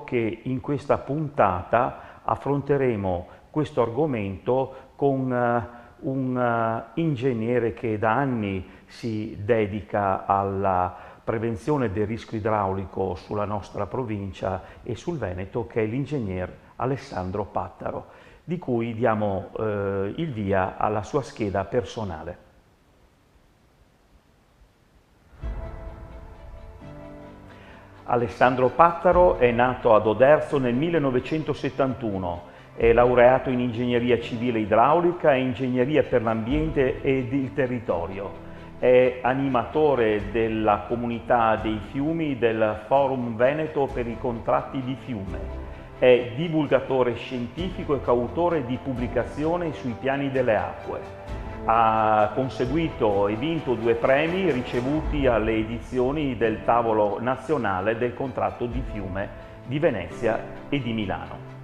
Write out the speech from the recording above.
che in questa puntata affronteremo questo argomento con un ingegnere che da anni si dedica alla prevenzione del rischio idraulico sulla nostra provincia e sul Veneto, che è l'ingegner Alessandro Pattaro, di cui diamo il via alla sua scheda personale. Alessandro Pattaro è nato ad Oderzo nel 1971, è laureato in ingegneria civile idraulica e ingegneria per l'ambiente ed il territorio. È animatore della comunità dei fiumi del Forum Veneto per i contratti di fiume. È divulgatore scientifico e coautore di pubblicazioni sui piani delle acque. Ha conseguito e vinto 2 premi ricevuti alle edizioni del tavolo nazionale del contratto di fiume di Venezia e di Milano.